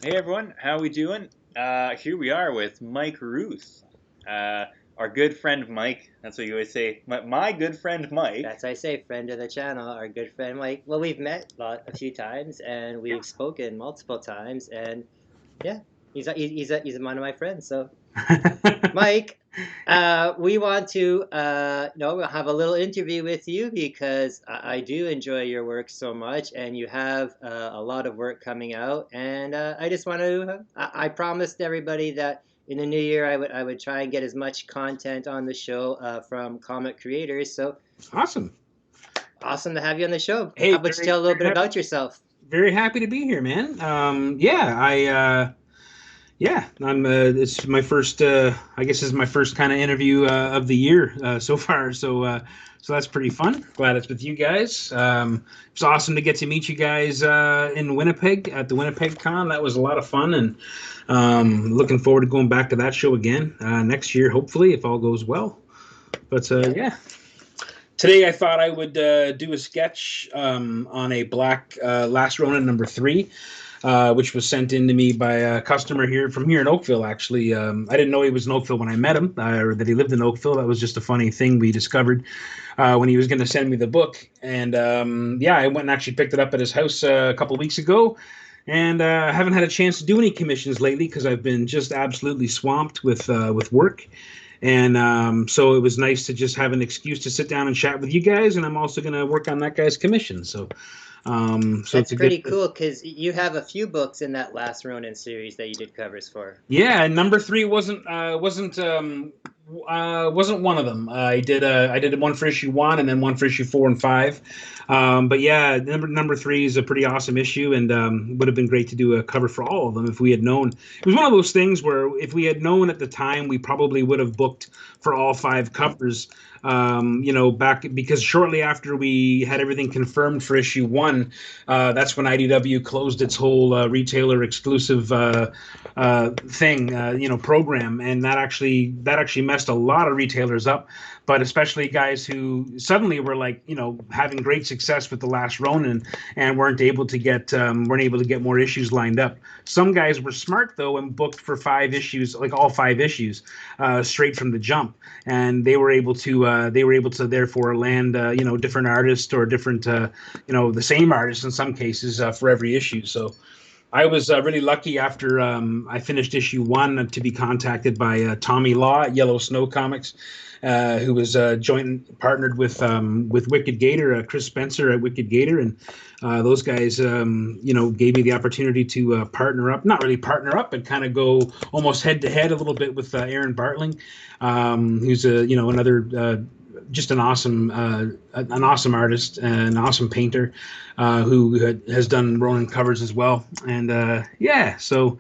Hey everyone, how we doing? Here we are with Mike Rooth, our good friend Mike. That's what you always say. My good friend Mike. That's I say, friend of the channel, our good friend Mike. Well, we've met a few times and Yeah. we've spoken multiple times, and yeah, he's one of my friends. So, Mike, we want to have a little interview with you because I do enjoy your work so much, and you have a lot of work coming out. And I just want to I promised everybody that in the new year I would try and get as much content on the show from comic creators. So Awesome. awesome to have you on the show. Hey, How about you tell a little bit about yourself? very happy to be here, man. I'm. It's my first. I guess this is my first kind of interview of the year so far. So that's pretty fun. Glad it's with you guys. It's awesome to get to meet you guys in Winnipeg at the Winnipeg Con. That was a lot of fun, and looking forward to going back to that show again next year, hopefully, if all goes well. But yeah. Today I thought I would do a sketch on a Black Last Ronin #3, which was sent in to me by a customer from here in Oakville, actually. I didn't know he was in Oakville when I met him, or that he lived in Oakville. That was just a funny thing we discovered when he was going to send me the book. And I went and actually picked it up at his house a couple of weeks ago. And I haven't had a chance to do any commissions lately because I've been just absolutely swamped with work. And so it was nice to just have an excuse to sit down and chat with you guys. And I'm also going to work on that guy's commission. So That's pretty cool because you have a few books in that Last Ronin series that you did covers for. Yeah, and #3 wasn't one of them. I did one for issue 1 and then one for issue 4 and 5. But yeah, number 3 is a pretty awesome issue, and would have been great to do a cover for all of them if we had known. It was one of those things where if we had known at the time, we probably would have booked for all 5 covers. Back because shortly after we had everything confirmed for issue 1, that's when IDW closed its whole retailer exclusive program, and that actually messed a lot of retailers up, but especially guys who suddenly were having great success with the Last Ronin and weren't able to get more issues lined up. Some guys were smart though and booked for 5 issues, like all 5 issues, straight from the jump, and they were able to therefore land different artists or different the same artist in some cases for every issue. So I was really lucky after I finished issue 1 to be contacted by Tommy Law at Yellow Snow Comics, who was joint partnered with Wicked Gator, Chris Spencer at Wicked Gator, and those guys gave me the opportunity to partner up, not really partner up, but kind of go almost head to head a little bit with Aaron Bartling, who's another. Just an awesome artist, an awesome painter, who has done Ronin covers as well, and so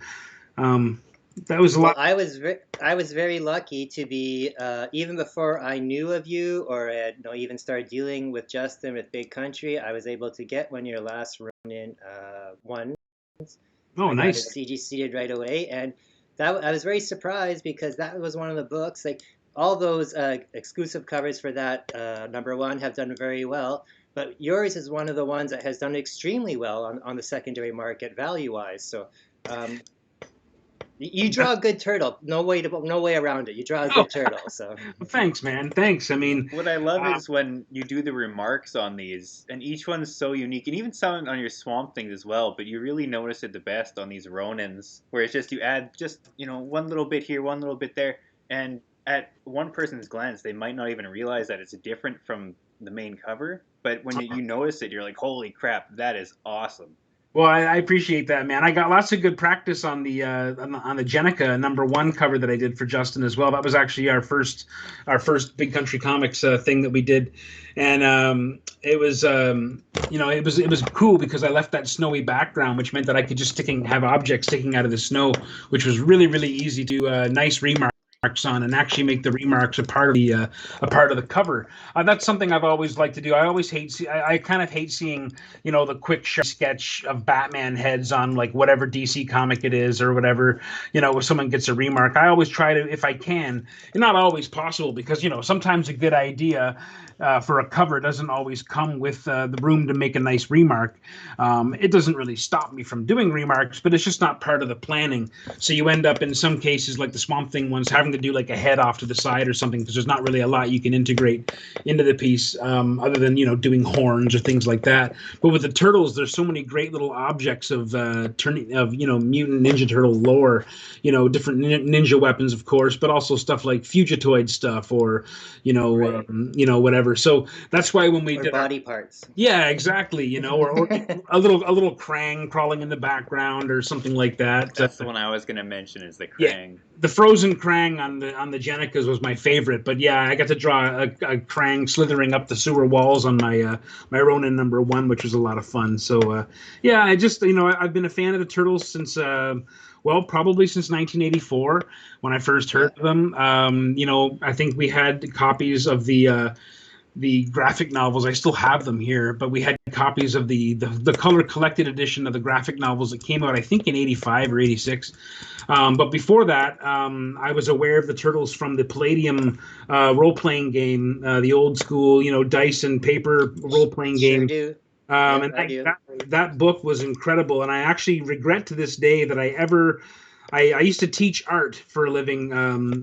that was a lot. I was very lucky to be even before I knew of you or even started dealing with Justin with Big Country. I was able to get one of your Last Ronin ones. Oh, nice. I got it CGC'd right away, and I was very surprised because that was one of the books all those exclusive covers for that #1 have done very well, but yours is one of the ones that has done extremely well on the secondary market value-wise. So you draw a good turtle. No way around it. You draw a good turtle. So thanks, man. Thanks. I mean, what I love is when you do the remarks on these, and each one's so unique, and even some on your Swamp Things as well. But you really notice it the best on these Ronins, where it's just you add just one little bit here, one little bit there, and at one person's glance, they might not even realize that it's different from the main cover. But when you notice it, you're like, holy crap, that is awesome. Well, I appreciate that, man. I got lots of good practice on the Jenica #1 cover that I did for Justin as well. That was actually our first Big Country Comics thing that we did, and it was cool because I left that snowy background, which meant that I could just have objects sticking out of the snow, which was really, really easy to nice remark. remarks on, and actually make the remarks a part of the cover. That's something I've always liked to do. I always I kind of hate seeing, the quick sketch of Batman heads on like whatever DC comic it is or whatever, where someone gets a remark. I always try to, if I can, and not always possible, because sometimes a good idea for a cover doesn't always come with the room to make a nice remark. It doesn't really stop me from doing remarks, but it's just not part of the planning. So you end up in some cases, like the Swamp Thing ones, having to do like a head off to the side or something, because there's not really a lot you can integrate into the piece other than doing horns or things like that. But with the turtles, there's so many great little objects of mutant Ninja Turtle lore, different ninja weapons, of course, but also stuff like Fugitoid stuff or whatever. So that's why when we did body parts, yeah, exactly, or a little Krang crawling in the background or something like that. That's the one I was going to mention, is the Krang. Yeah, the frozen Krang on the Jenicas was my favorite, but yeah, I got to draw a Krang slithering up the sewer walls on my my Ronin #1, which was a lot of fun. So yeah, I just I've been a fan of the Turtles since probably since 1984 when I first heard of them. I think we had copies of the graphic novels. I still have them here, but we had copies of the color collected edition of the graphic novels that came out, I think, in 85 or 86. But before that, I was aware of the Turtles from the Palladium role-playing game, the old school, dice and paper role-playing game. Sure do. And that book was incredible, and I actually regret to this day that I used to teach art for a living,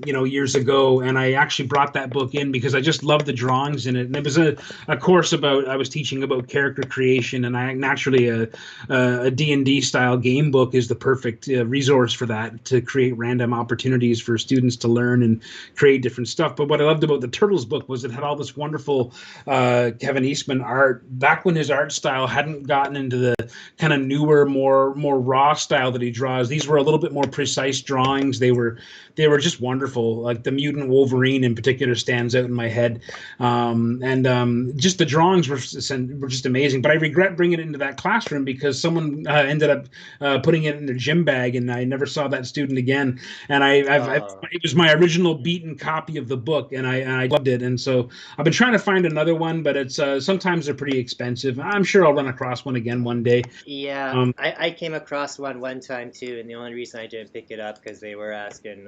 years ago, and I actually brought that book in because I just loved the drawings in it. And it was a course I was teaching about character creation, and naturally a D&D style game book is the perfect resource for that, to create random opportunities for students to learn and create different stuff. But what I loved about the Turtles book was it had all this wonderful Kevin Eastman art back when his art style hadn't gotten into the kind of newer, more raw style that he draws. These were a little bit more precise drawings. They were just wonderful. Like the mutant Wolverine in particular stands out in my head, and just the drawings were just amazing. But I regret bringing it into that classroom because someone ended up putting it in their gym bag, and I never saw that student again. And it was my original beaten copy of the book, and I loved it. And so I've been trying to find another one, but it's sometimes they're pretty expensive. I'm sure I'll run across one again one day. Yeah, I came across one time too, and the only reason I didn't pick it up because they were asking.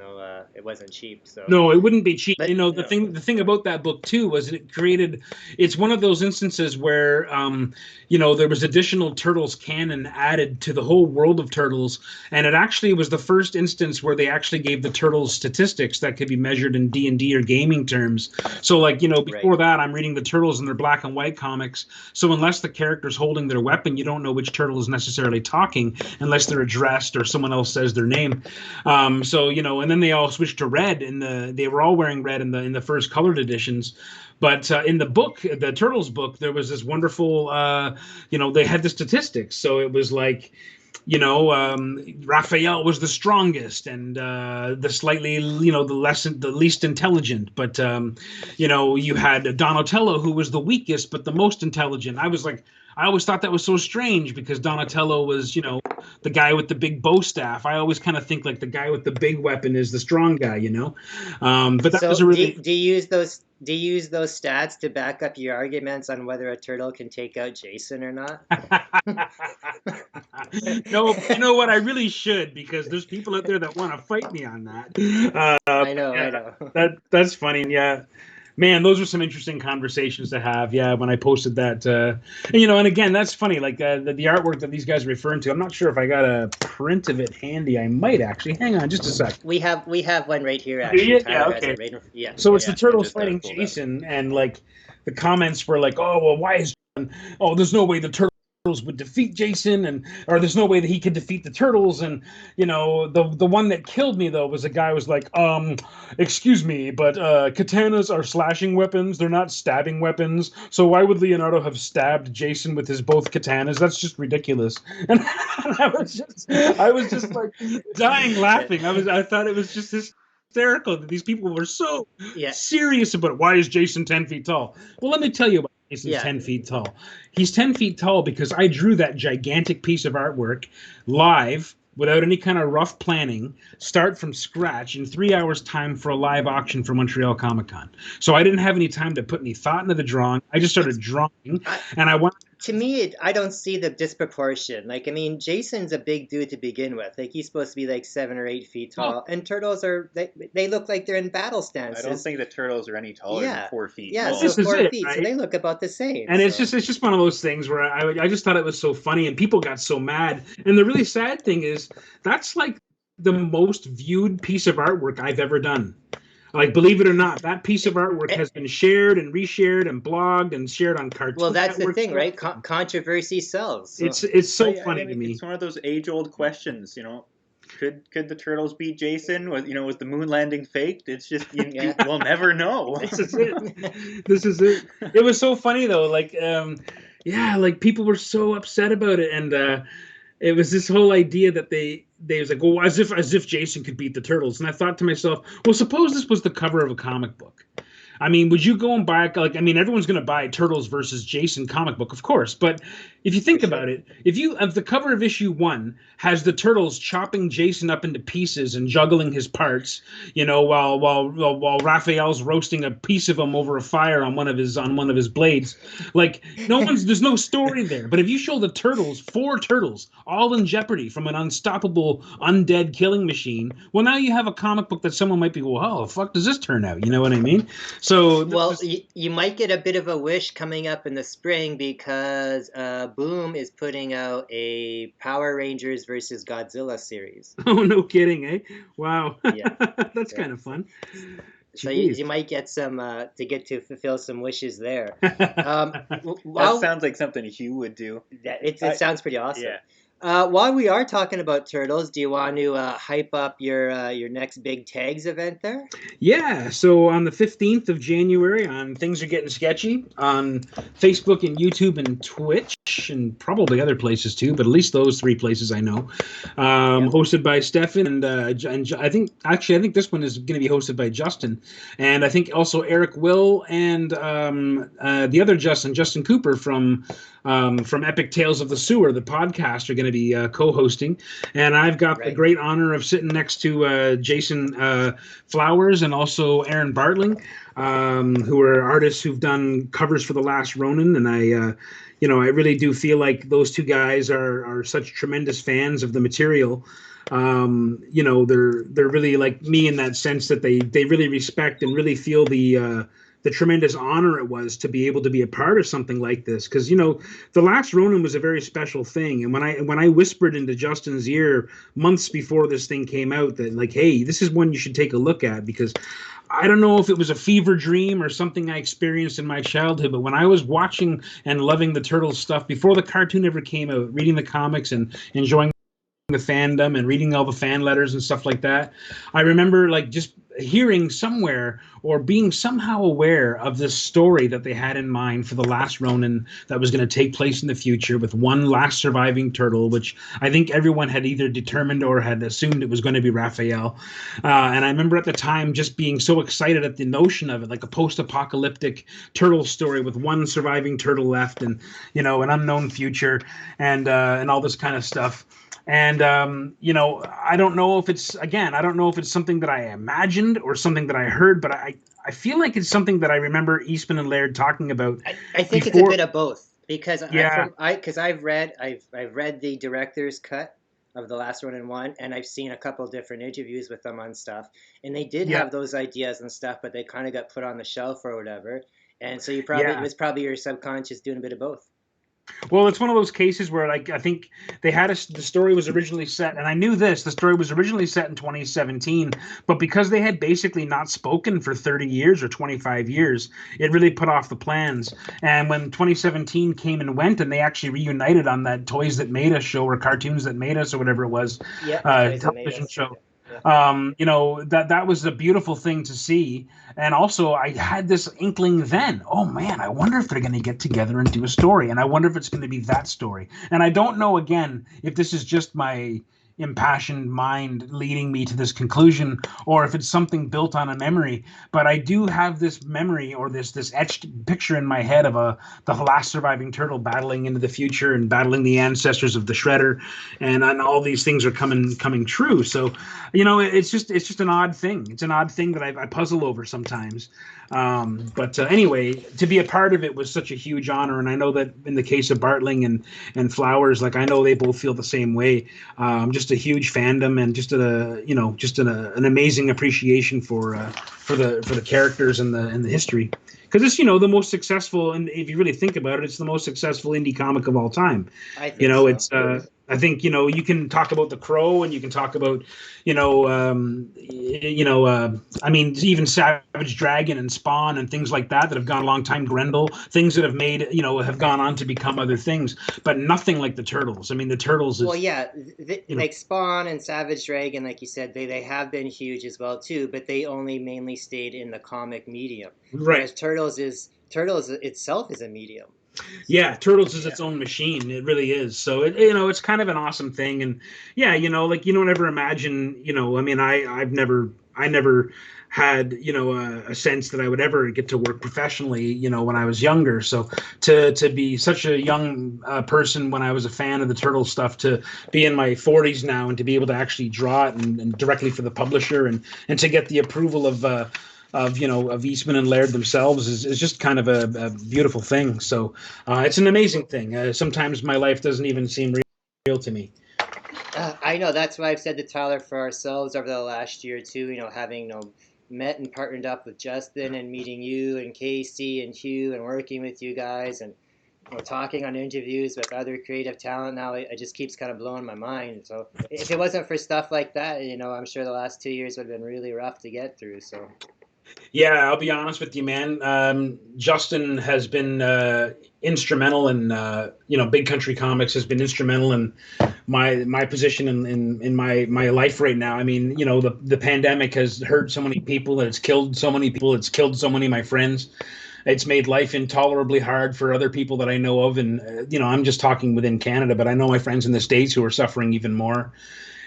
It wasn't cheap. So no, it wouldn't be cheap. But, the thing about that book too was it's one of those instances where there was additional Turtles canon added to the whole world of Turtles, and it actually was the first instance where they actually gave the Turtles statistics that could be measured in D&D or gaming terms. So before that, I'm reading the Turtles in their black and white comics. So unless the character's holding their weapon, you don't know which turtle is necessarily talking unless they're addressed or someone else says their name. And then they all switched to red, they were all wearing red in the first colored editions. But in the book, the Turtles book, there was this wonderful, they had the statistics. So it was like, Raphael was the strongest and the slightly, the least intelligent. But, you had Donatello, who was the weakest, but the most intelligent. I always thought that was so strange because Donatello was, the guy with the big bow staff. I always kind of think like the guy with the big weapon is the strong guy, But that was a really. Do you use those stats to back up your arguments on whether a turtle can take out Jason or not? No, you know what? I really should, because there's people out there that want to fight me on that. I know. That's funny. Yeah. Man, those were some interesting conversations to have. Yeah, when I posted that, and again, that's funny. Like the artwork that these guys are referring to, I'm not sure if I got a print of it handy. I might actually. Hang on, just a sec. We have one right here. Actually. Yeah, okay. So it's the Turtles fighting Jason, and like the comments were like, "Oh, well, why is? Oh, there's no way the Turtles would defeat Jason, or there's no way that he could defeat the Turtles." And the one that killed me though was a guy who was like, excuse me, but katanas are slashing weapons, they're not stabbing weapons, so why would Leonardo have stabbed Jason with his both katanas? That's just ridiculous. And I was just like dying laughing. I thought it was just hysterical that these people were so serious about why is Jason 10 feet tall. Well, let me tell you about Jason's 10 feet tall. He's 10 feet tall because I drew that gigantic piece of artwork live without any kind of rough planning, start from scratch in 3 hours time for a live auction for Montreal Comic Con. So I didn't have any time to put any thought into the drawing. I just started drawing, and I wanted. To me, I don't see the disproportion. Like, I mean, Jason's a big dude to begin with. Like, he's supposed to be like 7 or 8 feet tall, and turtles they look like they're in battle stances. I don't think the turtles are any taller than 4 feet. Yeah, tall. so 4 feet, right? so they look about the same. And it's just one of those things where I just thought it was so funny, and people got so mad. And the really sad thing is that's like the most viewed piece of artwork I've ever done. Like, believe it or not, that piece of artwork has been shared and reshared and blogged and shared on Cartoon Well, that's Network the thing, stuff. right? Controversy sells. So. It's so funny to me. It's one of those age-old questions, you know. Could the turtles beat Jason? Was the moon landing faked? It's just we'll never know. This is it. This is it. It was so funny though. Like, like people were so upset about it, and it was this whole idea that they was like, well, as if Jason could beat the turtles. And I thought to myself, well, suppose this was the cover of a comic book. I mean, would you go and buy everyone's going to buy Turtles versus Jason comic book, of course. But if you think about it, if the cover of issue 1 has the turtles chopping Jason up into pieces and juggling his parts, while Raphael's roasting a piece of him over a fire on one of his blades, like there's no story there. But if you show the turtles, 4 turtles, all in jeopardy from an unstoppable undead killing machine, well, now you have a comic book that someone might be, well, how the fuck does this turn out? You know what I mean? So, you might get a bit of a wish coming up in the spring because Boom is putting out a Power Rangers versus Godzilla series. Oh, no kidding, eh? Wow. Yeah. That's kind of fun. So you might get some to fulfill some wishes there. That sounds like something Hugh would do. It sounds pretty awesome. Yeah. While we are talking about turtles, do you want to hype up your next big tags event there? Yeah, so on the 15th of January on Things Are Getting Sketchy on Facebook and YouTube and Twitch and probably other places too, but at least those 3 places I know. Hosted by Stefan and I think this one is going to be hosted by Justin, and I think also Eric Will and the other Justin Cooper from Epic Tales of the Sewer, the podcast, are going to be co-hosting, and I've got the great honor of sitting next to Jason Flowers and also Aaron Bartling, who are artists who've done covers for The Last Ronin, and I really do feel like those 2 guys are such tremendous fans of the material. They're really like me in that sense that they really respect and really feel the tremendous honor it was to be able to be a part of something like this, because The Last Ronin was a very special thing, and when I whispered into Justin's ear months before this thing came out that, like, hey, this is one you should take a look at, because I don't know if it was a fever dream or something I experienced in my childhood, but when I was watching and loving the Turtles stuff before the cartoon ever came out, reading the comics and enjoying the fandom and reading all the fan letters and stuff like that, I remember like just hearing somewhere or being somehow aware of this story that they had in mind for The Last Ronin that was going to take place in the future with one last surviving turtle, which I think everyone had either determined or had assumed it was going to be Raphael. And I remember at the time just being so excited at the notion of it, like a post-apocalyptic turtle story with one surviving turtle left and, an unknown future and all this kind of stuff. And, I don't know if it's something that I imagined or something that I heard, but I feel like it's something that I remember Eastman and Laird talking about. I think before. it's a bit of both because I've read the director's cut of The Last Ronin 1, and I've seen a couple different interviews with them on stuff, and they did have those ideas and stuff, but they kind of got put on the shelf or whatever. And so it was probably your subconscious doing a bit of both. Well, it's one of those cases where, like, I think they had the story was originally set, and I knew the story was originally set in 2017, but because they had basically not spoken for 30 years or 25 years, it really put off the plans. And when 2017 came and went, and they actually reunited on that Toys That Made Us show or Cartoons That Made Us or whatever it was, television show. That was a beautiful thing to see. And also I had this inkling then, oh man, I wonder if they're going to get together and do a story. And I wonder if it's going to be that story. And I don't know, again, if this is just my impassioned mind leading me to this conclusion, or if it's something built on a memory. But I do have this memory, or this etched picture in my head of the last surviving turtle battling into the future and battling the ancestors of the Shredder, and all these things are coming true. So, it's just an odd thing. It's an odd thing that I puzzle over sometimes. But anyway, to be a part of it was such a huge honor, and I know that in the case of Bartling and Flowers, like I know they both feel the same way. Just a huge fandom, and just an amazing appreciation for the characters and the history, because it's the most successful, and if you really think about it, it's the most successful indie comic of all time. I think so. It's I think you can talk about the Crow, and you can talk about I mean, even Savage Dragon and Spawn and things like that have gone a long time. Grendel, things that have made have gone on to become other things, but nothing like the Turtles. I mean, the Turtles is, Well, yeah, like Spawn and Savage Dragon, like you said, they have been huge as well too, but they only mainly stayed in the comic medium. right. Whereas Turtles itself is a medium. Yeah, Turtles is its own machine. It really is. So it's kind of an awesome thing. And yeah, like you don't ever imagine, I mean, I never had, a sense that I would ever get to work professionally, when I was younger. So to be such a young person when I was a fan of the Turtle stuff, to be in my 40s now and to be able to actually draw it and directly for the publisher, and to get the approval of Eastman and Laird themselves is just kind of a beautiful thing. So it's an amazing thing. Sometimes my life doesn't even seem real to me. I know, that's why I've said to Tyler for ourselves over the last year too. Having met and partnered up with Justin and meeting you and Casey and Hugh and working with you guys and talking on interviews with other creative talent now, it just keeps kind of blowing my mind. So if it wasn't for stuff like that, I'm sure the last 2 years would have been really rough to get through. So. Yeah, I'll be honest with you, man. Justin has been instrumental in, Big Country Comics has been instrumental in my position in my life right now. I mean, the pandemic has hurt so many people, and it's killed so many people. It's killed so many of my friends. It's made life intolerably hard for other people that I know of, and I'm just talking within Canada, but I know my friends in the States who are suffering even more.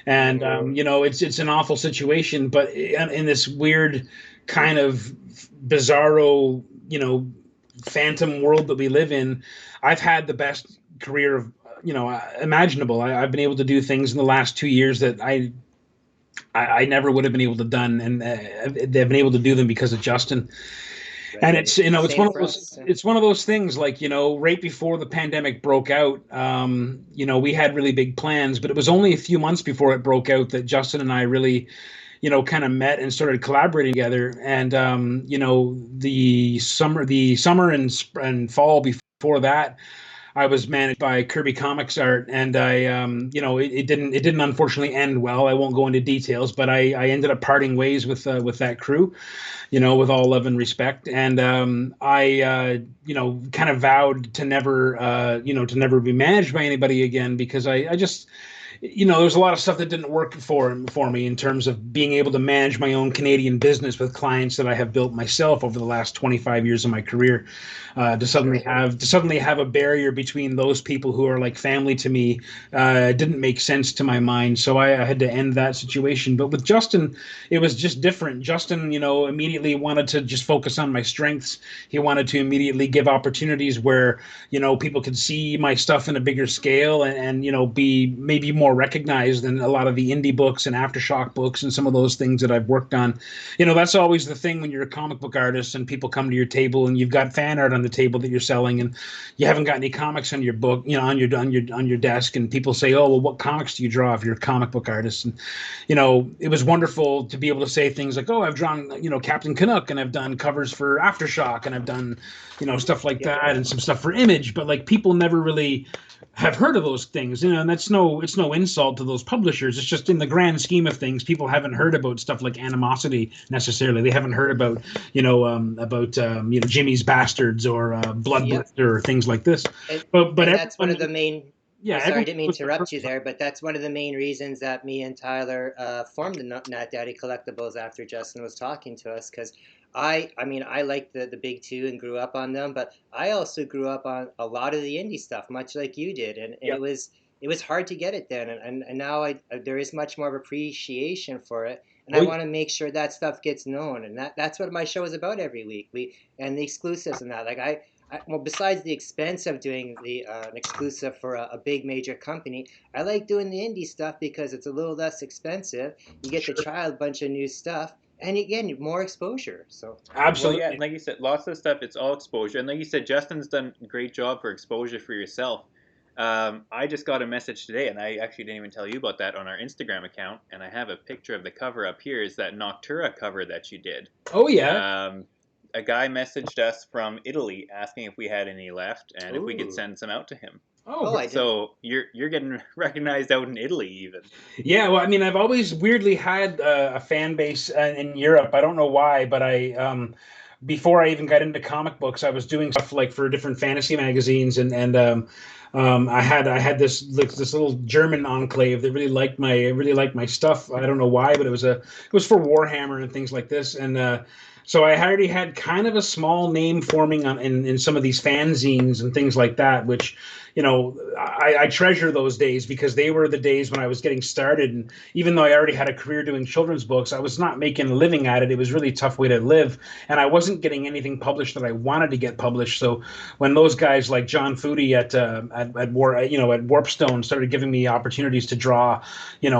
And it's an awful situation, but in this weird kind of bizarro, phantom world that we live in, I've had the best career of imaginable. I've been able to do things in the last 2 years that I never would have been able to done, and they've been able to do them because of Justin. Right. And it's it's one of those things, like right before the pandemic broke out, we had really big plans, but it was only a few months before it broke out that Justin and I really kind of met and started collaborating together. And the summer and fall before that, I was managed by Kirby Comics Art, and it didn't unfortunately end well. I won't go into details, but I ended up parting ways with that crew, with all love and respect. And I kind of vowed to never be managed by anybody again, because I just there's a lot of stuff that didn't work for me in terms of being able to manage my own Canadian business with clients that I have built myself over the last 25 years of my career. To suddenly have a barrier between those people who are like family to me didn't make sense to my mind. So I had to end that situation. But with Justin, it was just different. Justin, immediately wanted to just focus on my strengths. He wanted to immediately give opportunities where people could see my stuff in a bigger scale, and be maybe more recognized than a lot of the indie books and Aftershock books and some of those things that I've worked on. That's always the thing when you're a comic book artist and people come to your table and you've got fan art on the table that you're selling, and you haven't got any comics on your book, on your desk, and people say, "Oh, well, what comics do you draw if you're a comic book artist?" And it was wonderful to be able to say things like, "Oh, I've drawn Captain Canuck, and I've done covers for Aftershock, and I've done stuff like that, and some stuff for Image," but like people never really have heard of those things, and it's no insult to those publishers. It's just in the grand scheme of things, people haven't heard about stuff like Animosity necessarily. They haven't heard about Jimmy's Bastards or Blood Blister or things like this. But that's one of the main. Yeah, sorry, I didn't mean to interrupt you there, but that's one of the main reasons that me and Tyler formed the Nat Daddy Collectibles after Justin was talking to us, because I liked the big two and grew up on them, but I also grew up on a lot of the indie stuff, much like you did, and it was it was hard to get it then, and now there is much more of appreciation for it, and I Oh, want to make sure that stuff gets known, and that's what my show is about every week. And the exclusives and that, like well, besides the expense of doing an exclusive for a big major company, I like doing the indie stuff because it's a little less expensive. You get to sure. try a bunch of new stuff, and again, more exposure. So Well, yeah, Absolutely. like you said, lots of stuff. It's all exposure, and like you said, Justin's done a great job for exposure for yourself. I just got a message today, and I actually didn't even tell you about that on our Instagram account. And I have a picture of the cover up here. Is that Noctura cover that you did? Oh yeah. Um, a guy messaged us from Italy asking if we had any left and if we could ooh, send some out to him. Oh, oh, I did. So you're getting recognized out in Italy even. yeah. Well, I mean, I've always weirdly had a fan base in Europe. I don't know why, but before I even got into comic books, I was doing stuff like for different fantasy magazines, and I had this little German enclave that really liked my stuff. I don't know why, but it was for Warhammer and things like this, and so I already had kind of a small name forming in some of these fanzines and things like that, which I treasure those days because they were the days when I was getting started. And even though I already had a career doing children's books, I was not making a living at it. It was a really tough way to live. And I wasn't getting anything published that I wanted to get published. So when those guys like John Foodie at Warpstone started giving me opportunities to draw,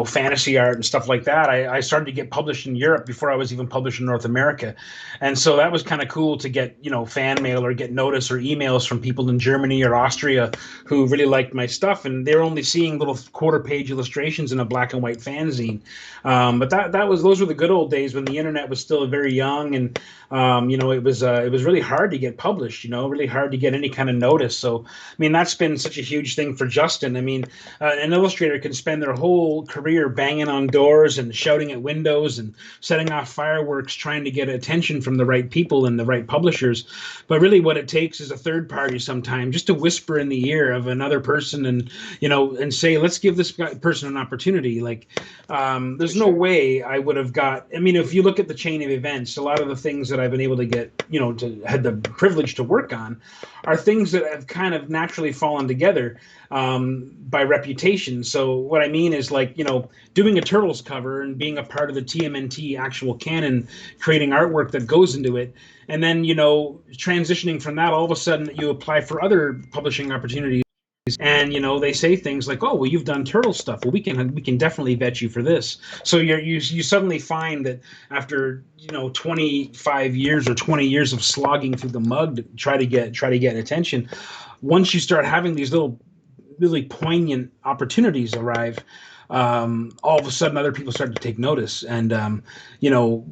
fantasy art and stuff like that, I started to get published in Europe before I was even published in North America. And so that was kind of cool to get, fan mail or get notice or emails from people in Germany or Austria who really liked my stuff, and they're only seeing little quarter-page illustrations in a black and white fanzine. But those were the good old days when the internet was still very young, and it was really hard to get published. Really hard to get any kind of notice. So I mean, that's been such a huge thing for Justin. I mean, an illustrator can spend their whole career banging on doors and shouting at windows and setting off fireworks trying to get attention from the right people and the right publishers. But really what it takes is a third party sometimes just to whisper in the ear of another person and say, let's give this person an opportunity. Like, there's no way I would have I mean, if you look at the chain of events, a lot of the things that I've been able to get, had the privilege to work on are things that have kind of naturally fallen together by reputation. So what I mean is, like, doing a Turtles cover and being a part of the TMNT actual canon, creating artwork that goes into it, and then transitioning from that, all of a sudden you apply for other publishing opportunities, and they say things like, oh, well, you've done turtle stuff, well, we can definitely vet you for this. So you suddenly find that after 25 years or 20 years of slogging through the mud to try to get attention, once you start having these little really poignant opportunities arrive, all of a sudden other people started to take notice, and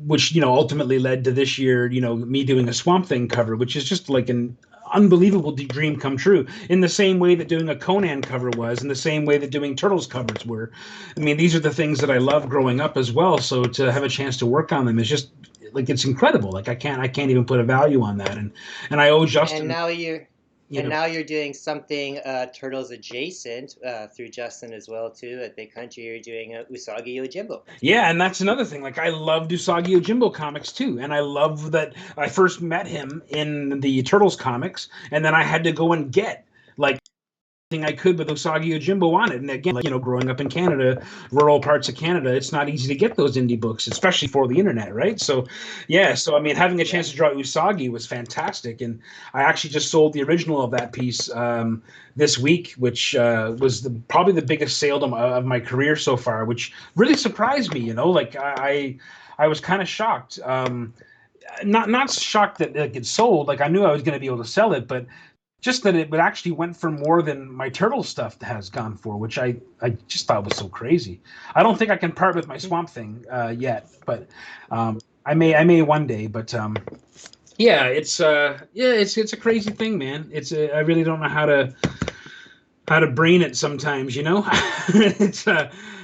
which ultimately led to this year, me doing a Swamp Thing cover, which is just like an unbelievable dream come true, in the same way that doing a Conan cover was, in the same way that doing Turtles covers were. I mean, these are the things that I love growing up as well, so to have a chance to work on them is just like, it's incredible. Like, I can't even put a value on that, and I owe And Justin, now you're you know now you're doing something Turtles adjacent through Justin as well too. At Big Country, you're doing Usagi Yojimbo. Yeah, and that's another thing. Like, I love Usagi Yojimbo comics too, and I love that I first met him in the Turtles comics, and then I had to go and get like thing I could with Usagi Yojimbo on it. And again, like, growing up in Canada, rural parts of Canada, it's not easy to get those indie books, especially for the internet, right? So, yeah. So I mean, having a Yeah. chance to draw Usagi was fantastic, and I actually just sold the original of that piece this week, which was probably the biggest sale of my career so far, which really surprised me. Like, I was kind of shocked. Not shocked that it sold. Like, I knew I was going to be able to sell it, but just that it would actually went for more than my turtle stuff has gone for, which I just thought was so crazy. I don't think I can part with my Swamp Thing yet, but I may one day. But yeah, it's a crazy thing, man. I really don't know how to brain it sometimes. It's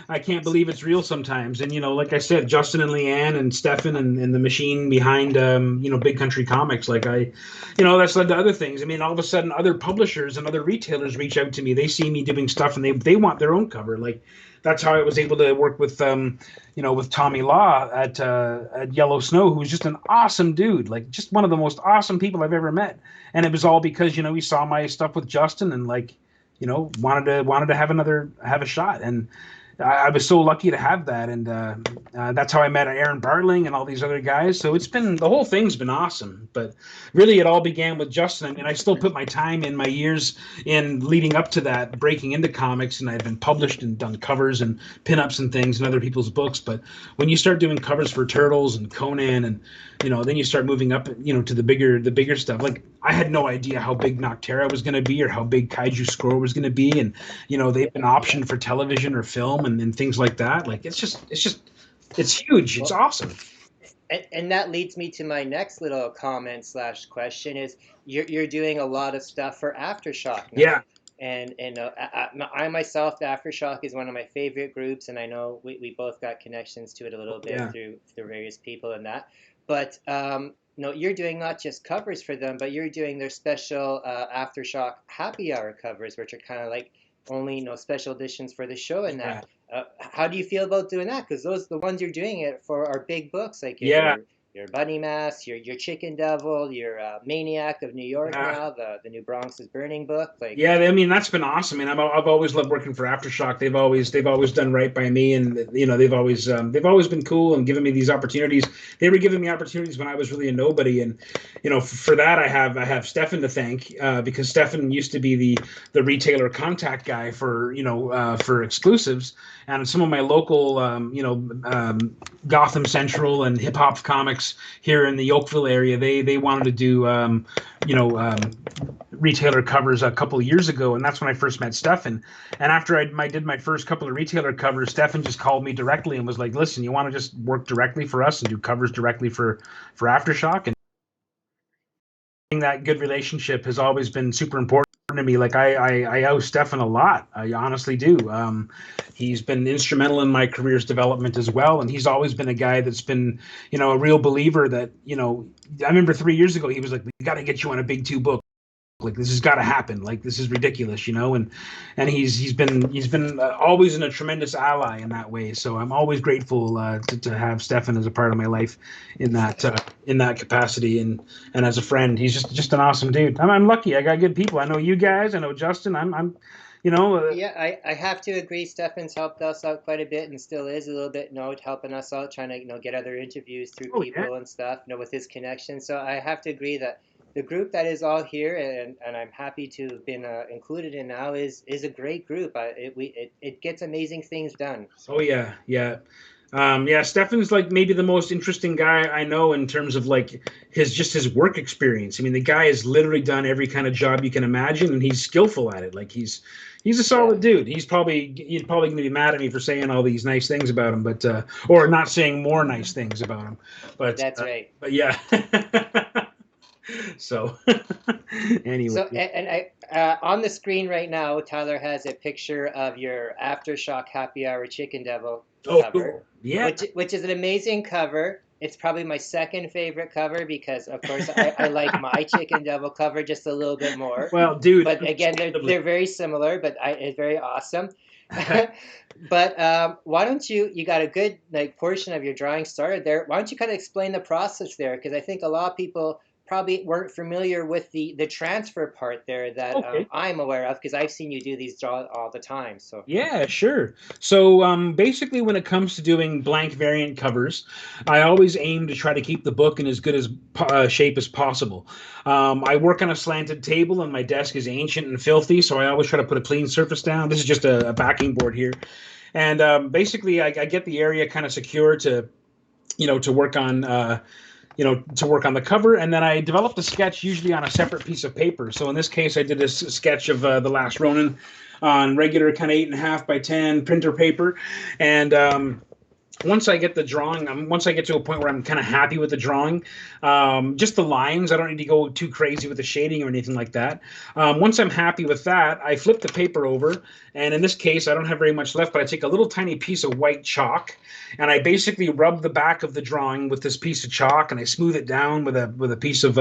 I can't believe it's real sometimes. And like I said, Justin and Leanne and Stefan and the machine behind Big Country Comics, like that's led to other things. I mean, all of a sudden other publishers and other retailers reach out to me. They see me doing stuff and they want their own cover. Like, that's how I was able to work with with Tommy Law at Yellow Snow, who's just an awesome dude, like just one of the most awesome people I've ever met. And it was all because he saw my stuff with Justin, and like, wanted to have a shot, and I was so lucky to have that, and that's how I met Aaron Bartling and all these other guys. So the whole thing's been awesome. But really, it all began with Justin. I mean, I still put my time in, my years in leading up to that, breaking into comics, and I've been published and done covers and pinups and things in other people's books. But when you start doing covers for Turtles and Conan, and then you start moving up, to the bigger stuff. Like, I had no idea how big Noctera was going to be, or how big Kaiju Score was going to be, and they've been optioned for television or film and things like that. Like, it's huge. It's awesome. And that leads me to my next little comment / question is you're doing a lot of stuff for Aftershock now. Yeah. And I myself, the Aftershock is one of my favorite groups, and I know we both got connections to it a little bit through various people and that. But you're doing not just covers for them, but you're doing their special Aftershock happy hour covers, which are kind of like only special editions for the show and that. How do you feel about doing that? Because the ones you're doing it for are big books, like your Bunny Mask, your Chicken Devil, your Maniac of New York now, the New Bronx is Burning book. Like, I mean, that's been awesome. I mean, I've always loved working for Aftershock. They've always done right by me, and they've always been cool and given me these opportunities. They were giving me opportunities when I was really a nobody, and for that I have Stefan to thank, because Stefan used to be the retailer contact guy for for exclusives, and some of my local Gotham Central and Hip Hop Comics here in the Oakville area, they wanted to do retailer covers a couple of years ago, and that's when I first met Stefan. And after I did my first couple of retailer covers, Stefan just called me directly and was like, "Listen, you want to just work directly for us and do covers directly for Aftershock?" And that good relationship has always been super important to me. Like, I owe Stefan a lot. I honestly do. He's been instrumental in my career's development as well, and he's always been a guy that's been, a real believer that, I remember 3 years ago he was like, "We got to get you on a big 2 book. Like, this has got to happen. Like, this is ridiculous," and he's been always a tremendous ally in that way. So I'm always grateful to have Stefan as a part of my life in that capacity, and as a friend. He's just an awesome dude. I'm lucky. I got good people. I know you guys. I know Justin. I have to agree. Stefan's helped us out quite a bit, and still is a little bit, helping us out, trying to get other interviews through people and stuff, with his connections. So I have to agree that the group that is all here, and I'm happy to have been included in now, is a great group. It gets amazing things done. So. Oh yeah. Stefan's like maybe the most interesting guy I know in terms of like his work experience. I mean, the guy has literally done every kind of job you can imagine, and he's skillful at it. Like, he's a solid dude. He's probably going to be mad at me for saying all these nice things about him, but or not saying more nice things about him. But that's right. But yeah. So anyway. So and I on the screen right now, Tyler has a picture of your Aftershock Happy Hour Chicken Devil cover. Cool. Yeah. Which is an amazing cover. It's probably my second favorite cover because, of course, I like my Chicken Devil cover just a little bit more. Well, dude. But again, they're very similar, but it's very awesome. But why don't you got a good portion of your drawing started there. Why don't you kind of explain the process there? Because I think a lot of people probably weren't familiar with the transfer part there that I'm aware of, because I've seen you do these draws all the time. So yeah, sure. So basically, when it comes to doing blank variant covers, I always aim to try to keep the book in as good as shape as possible. I work on a slanted table, and my desk is ancient and filthy, so I always try to put a clean surface down. This is just a backing board here, and basically, I get the area kind of secure to work on. To work on the cover, and then I developed a sketch usually on a separate piece of paper. So in this case, I did a sketch of The Last Ronin on regular kind of 8.5 by 10 printer paper, and once I get the drawing, once I get to a point where I'm kind of happy with the drawing, just the lines, I don't need to go too crazy with the shading or anything like that. Once I'm happy with that, I flip the paper over, and in this case, I don't have very much left, but I take a little tiny piece of white chalk, and I basically rub the back of the drawing with this piece of chalk, and I smooth it down with a piece of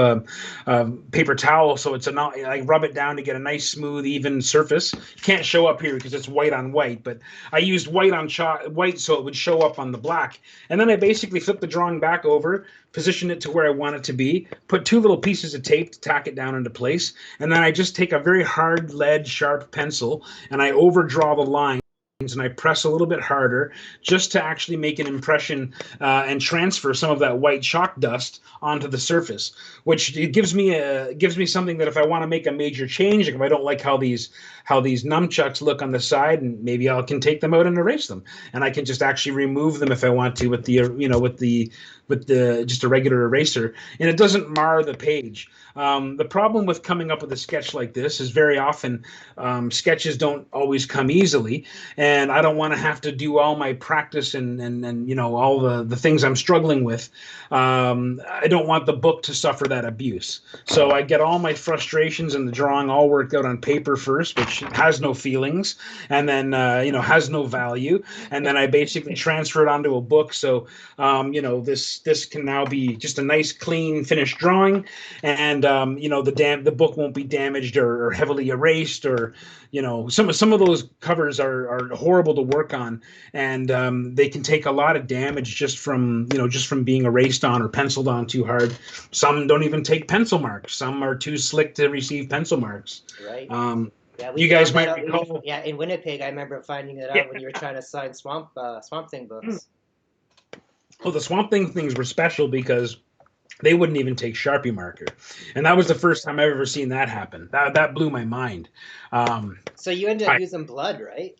paper towel, so I rub it down to get a nice, smooth, even surface. Can't show up here because it's white on white, but I used white on chalk, white, so it would show up on the black. And then I basically flip the drawing back over, position it to where I want it to be, put 2 little pieces of tape to tack it down into place, and then I just take a very hard lead sharp pencil and I overdraw the lines and I press a little bit harder just to actually make an impression and transfer some of that white chalk dust onto the surface, which it gives me something that if I want to make a major change, like if I don't like how these nunchucks look on the side, and maybe I can take them out and erase them, and I can just actually remove them if I want to with the just a regular eraser, and it doesn't mar the page. The problem with coming up with a sketch like this is very often sketches don't always come easily, and I don't want to have to do all my practice and all the things I'm struggling with. I don't want the book to suffer that abuse. So I get all my frustrations in the drawing all worked out on paper first, which has no feelings, and then has no value, and then I basically transfer it onto a book. So this can now be just a nice, clean, finished drawing, and the book won't be damaged or heavily erased, or some of those covers are horrible to work on, and they can take a lot of damage just from being erased on or penciled on too hard. Some don't even take pencil marks. Some are too slick to receive pencil marks. Right. Yeah, you guys might recall. Yeah, in Winnipeg, I remember finding it out when you were trying to sign Swamp Thing books. Well, the Swamp Thing things were special because they wouldn't even take Sharpie marker, and that was the first time I've ever seen that happen. That blew my mind. So you ended up using blood, right?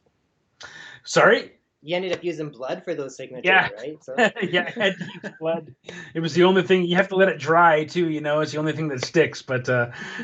Sorry? You ended up using blood for those signatures, right? So. Yeah, I had to use blood. It was the only thing. You have to let it dry too. It's the only thing that sticks. But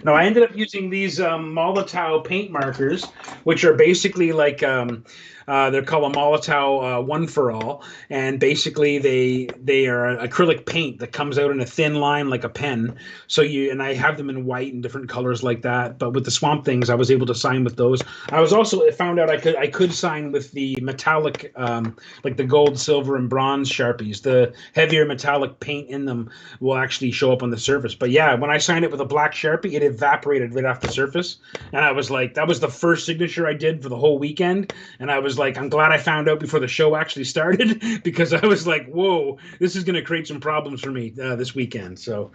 no, I ended up using these Molotow paint markers, which are basically like they're called a Molotow One for All, and basically they are acrylic paint that comes out in a thin line like a pen. So I have them in white and different colors like that. But with the Swamp Things, I was able to sign with those. I was also found out I could sign with the metallic. Like the gold, silver, and bronze Sharpies. The heavier metallic paint in them will actually show up on the surface. But yeah, when I signed it with a black Sharpie, it evaporated right off the surface. And I was like, that was the first signature I did for the whole weekend. And I was like, I'm glad I found out before the show actually started, because I was like, whoa, this is going to create some problems for me this weekend. So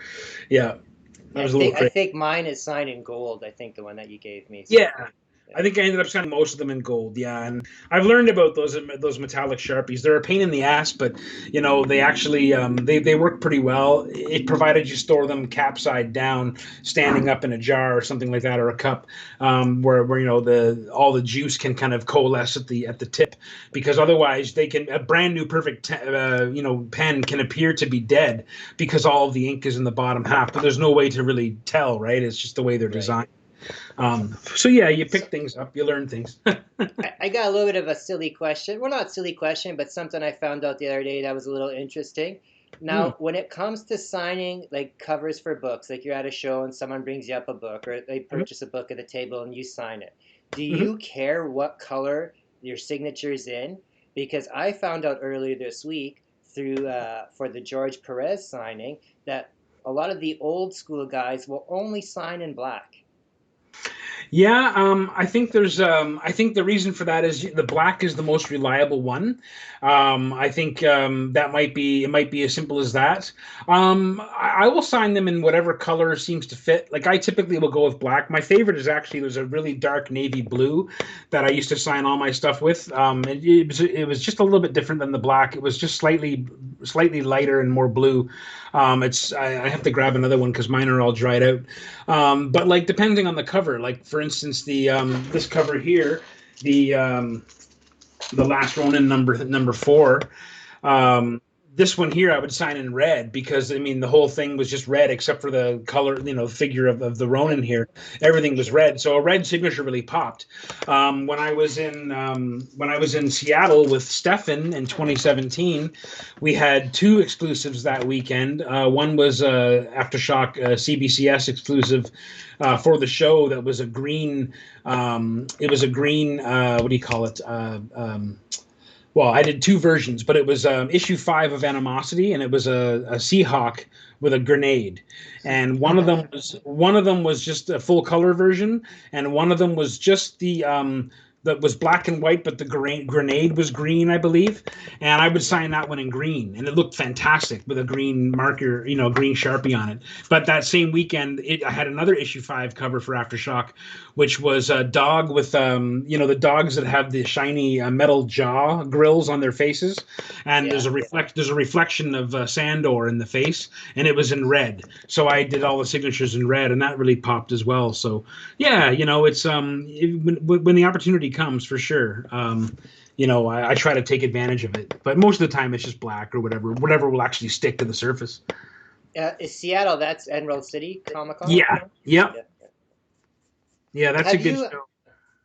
yeah, I think mine is signed in gold. I think the one that you gave me. So. Yeah. I think I ended up signing most of them in gold. Yeah, and I've learned about those metallic Sharpies. They're a pain in the ass, but they actually they work pretty well. It provided you store them capside down, standing up in a jar or something like that, or a cup, where all the juice can kind of coalesce at the tip, because otherwise a brand new perfect pen can appear to be dead because all of the ink is in the bottom half, but there's no way to really tell, right? It's just the way they're designed. So yeah, you pick things up, you learn things. I got a little bit of a silly question. Well, not silly question, but something I found out the other day that was a little interesting. Now, when it comes to signing like covers for books, like you're at a show and someone brings you up a book, or they purchase a book at the table and you sign it, do you care what color your signature's in? Because I found out earlier this week through for the George Perez signing that a lot of the old school guys will only sign in black. Yeah, I think I think the reason for that is the black is the most reliable one. I think it might be as simple as that. I will sign them in whatever color seems to fit. Like I typically will go with black. My favorite is actually there's a really dark navy blue that I used to sign all my stuff with. It was just a little bit different than the black. It was just slightly lighter and more blue. I have to grab another one because mine are all dried out. But like depending on the cover, like for instance, the this cover here, the Last Ronin number 4. This one here I would sign in red because the whole thing was just red except for the color, figure of the Ronin here. Everything was red, so a red signature really popped. When I was in Seattle with Stefan in 2017, we had 2 exclusives that weekend. One was Aftershock CBCS exclusive for the show that was a green. It was a green. What do you call it? Well, I did 2 versions, but it was issue 5 of Animosity, and it was a Seahawk with a grenade, and one of them was just a full color version, and one of them was just the that was black and white, but the grenade was green, I believe. And I would sign that one in green, and it looked fantastic with a green marker, green Sharpie on it. But that same weekend, I had another issue 5 cover for Aftershock, which was a dog with, the dogs that have the shiny metal jaw grills on their faces, and there's a reflection of Sandor in the face, and it was in red. So I did all the signatures in red, and that really popped as well. So yeah, it's when the opportunity comes, for sure. I try to take advantage of it, but most of the time it's just black or whatever will actually stick to the surface. Is Seattle? That's Emerald City Comic Con. Yeah. That's a good show.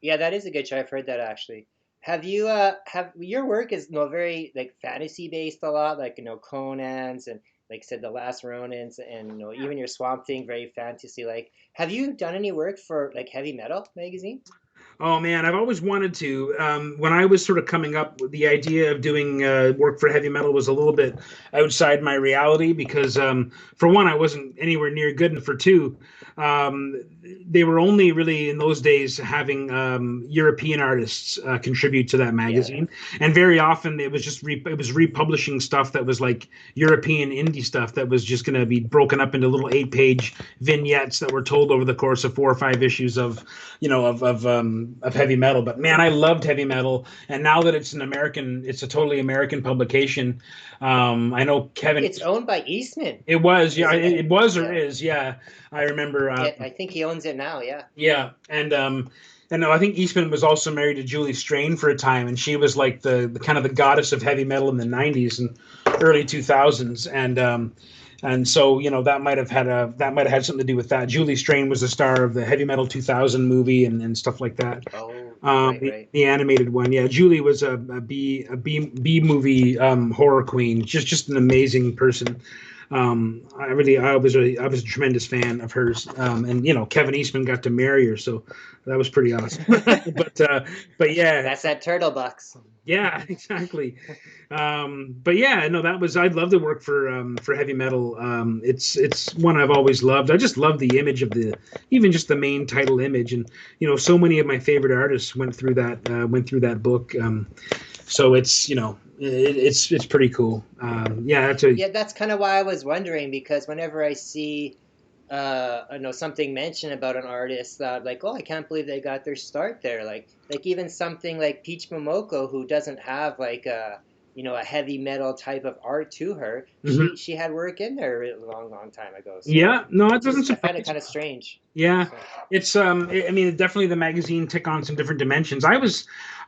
Yeah, that is a good show. I've heard that actually. Have you have your work is very like fantasy based a lot, like Conan's and like I said the Last Ronins and even your Swamp Thing, very fantasy like. Have you done any work for like Heavy Metal magazine? Oh man, I've always wanted to. When I was sort of coming up, the idea of doing work for Heavy Metal was a little bit outside my reality because, for one, I wasn't anywhere near good, and for two, they were only really in those days having European artists contribute to that magazine, and very often it was just it was republishing stuff that was like European indie stuff that was just going to be broken up into little 8-page vignettes that were told over the course of 4 or 5 issues of Heavy Metal. But man, I loved Heavy Metal, and now that it's a totally American publication. I know Kevin. It's owned by Eastman. It was, yeah. It was or is, yeah. I remember. I think he owns it now, yeah. Yeah, and I think Eastman was also married to Julie Strain for a time, and she was like the kind of the goddess of heavy metal in the '90s and early 2000s, and so that might have had something to do with that. Julie Strain was the star of the Heavy Metal 2000 movie and stuff like that. Oh, right. The animated one. Yeah, Julie was a B movie horror queen. Just an amazing person. I was a tremendous fan of hers. And Kevin Eastman got to marry her, so that was pretty awesome. but yeah, that's that turtle bucks. Yeah, exactly. But yeah, no, I'd love to work for Heavy Metal. It's one I've always loved. I just love the image of even just the main title image, and so many of my favorite artists went through that book. So it's it's pretty cool. That's kind of why I was wondering, because whenever I see something mentioned about an artist that like, oh, I can't believe they got their start there. Like even something like Peach Momoko, who doesn't have like a heavy metal type of art to her. Mm-hmm. She had work in there a long time ago. So yeah, no, it doesn't surprise. I find it kind of strange. Yeah, so. It's definitely the magazine took on some different dimensions. I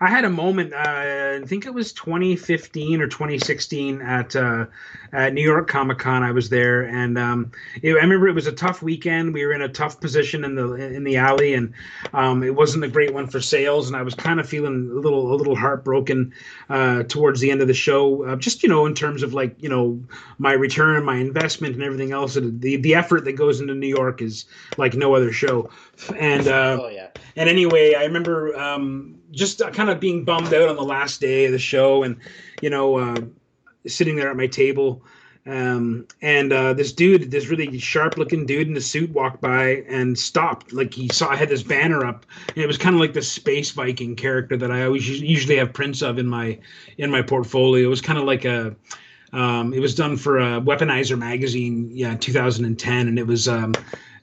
had a moment, I think it was 2015 or 2016 at New York Comic Con. I was there, and I remember it was a tough weekend. We were in a tough position in the alley, and it wasn't a great one for sales. And I was kind of feeling a little heartbroken towards the end of the show, just in terms of like my return, my investment, and everything else. The effort that goes into New York is like no other show. And and anyway, I remember just kind of being bummed out on the last day of the show, and sitting there at my table, and this really sharp looking dude in a suit walked by and stopped. Like he saw I had this banner up, and it was kind of like the space Viking character that I always usually have prints of in my portfolio. It was kind of like it was done for a Weaponizer magazine, 2010, and it was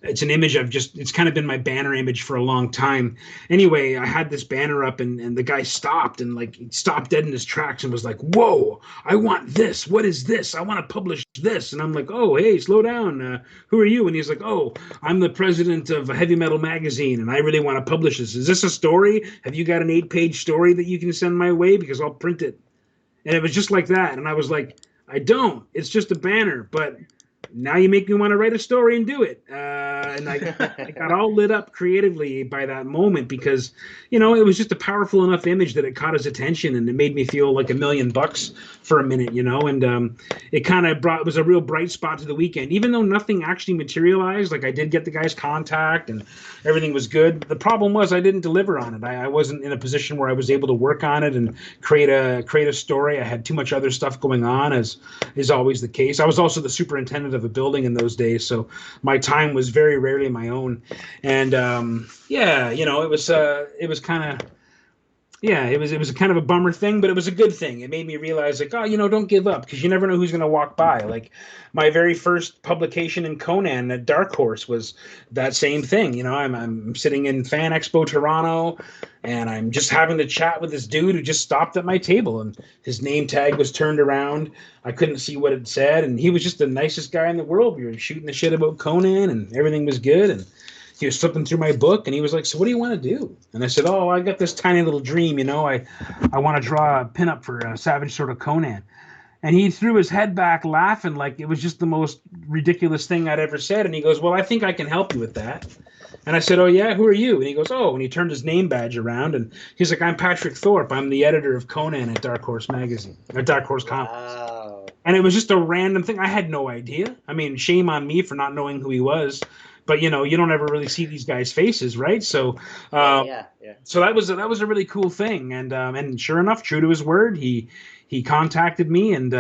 it's an image it's kind of been my banner image for a long time. Anyway, I had this banner up, and the guy stopped, and like he stopped dead in his tracks and was like, "Whoa, I want this. What is this? I want to publish this." And I'm like, "Oh, hey, slow down. Who are you?" And he's like, "Oh, I'm the president of Heavy Metal magazine, and I really want to publish this. Is this a story? Have you got an 8-page story that you can send my way? Because I'll print it." And it was just like that. And I was like, "I don't. It's just a banner, but now you make me want to write a story and do it." And I got all lit up creatively by that moment, because it was just a powerful enough image that it caught his attention, and it made me feel like $1 million for a minute, and it kind of was a real bright spot to the weekend, even though nothing actually materialized. Like I did get the guy's contact and everything was good. The problem was I didn't deliver on it. I wasn't in a position where I was able to work on it and create a story. I had too much other stuff going on, as is always the case. I was also the superintendent of a building in those days, so my time was very rarely my own. And it was kind of Yeah, it was a kind of a bummer thing, but it was a good thing. It made me realize, like, oh, don't give up, because you never know who's going to walk by. Like, my very first publication in Conan at Dark Horse was that same thing. I'm sitting in Fan Expo Toronto, and I'm just having to chat with this dude who just stopped at my table, and his name tag was turned around. I couldn't see what it said, and he was just the nicest guy in the world. We were shooting the shit about Conan, and everything was good, and he was flipping through my book, and he was like, "So what do you want to do?" And I said, "Oh, I got this tiny little dream. I want to draw a pinup for Savage Sword of Conan." And he threw his head back laughing like it was just the most ridiculous thing I'd ever said. And he goes, "Well, I think I can help you with that." And I said, "Oh, yeah, who are you?" And he goes, "Oh," and he turned his name badge around, and he's like, "I'm Patrick Thorpe. I'm the editor of Conan at Dark Horse Magazine, or Dark Horse Comics." Wow. And it was just a random thing. I had no idea. I mean, shame on me for not knowing who he was. But you don't ever really see these guys' faces, right? So, Yeah. so that was a really cool thing. And sure enough, true to his word, he contacted me, and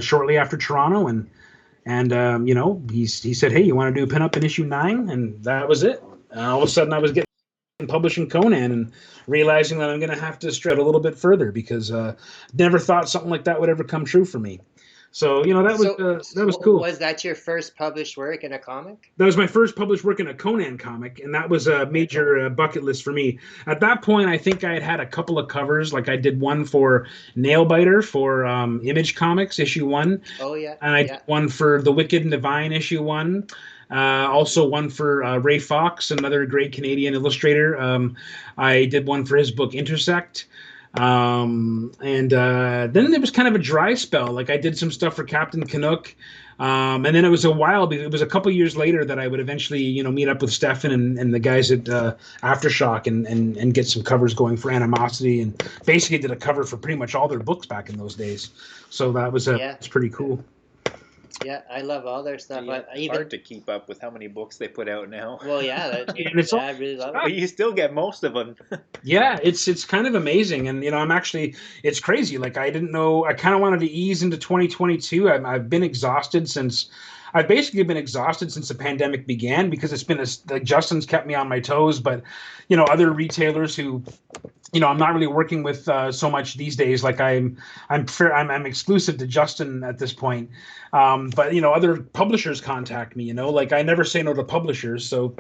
shortly after Toronto, and he said, "Hey, you want to do a pinup in issue 9?" And that was it. All of a sudden, I was getting publishing Conan and realizing that I'm going to have to stretch a little bit further, because never thought something like that would ever come true for me. So that was cool. Was that your first published work in a comic? That was my first published work in a Conan comic, and that was a major bucket list for me. At that point, I think I had a couple of covers. Like, I did one for Nailbiter for Image Comics issue 1. Oh yeah. And I did one for The Wicked and Divine issue 1. Also one for Ray Fox, another great Canadian illustrator. I did one for his book Intersect. And then there was kind of a dry spell. Like, I did some stuff for Captain Canuck. And then it was a while. It was a couple years later that I would eventually, meet up with Stefan and the guys at Aftershock and get some covers going for Animosity, and basically did a cover for pretty much all their books back in those days. So that was it's pretty cool. Yeah, I love all their stuff. It's hard to keep up with how many books they put out now. Well, yeah, I really love it. But you still get most of them. Yeah, it's kind of amazing, and it's crazy. Like, I didn't know. I kind of wanted to ease into 2022. I've been exhausted since. I've basically been exhausted since the pandemic began, because it's been like Justin's kept me on my toes, but other retailers who. I'm not really working with so much these days. Like, I'm exclusive to Justin at this point. But other publishers contact me. Like, I never say no to publishers. So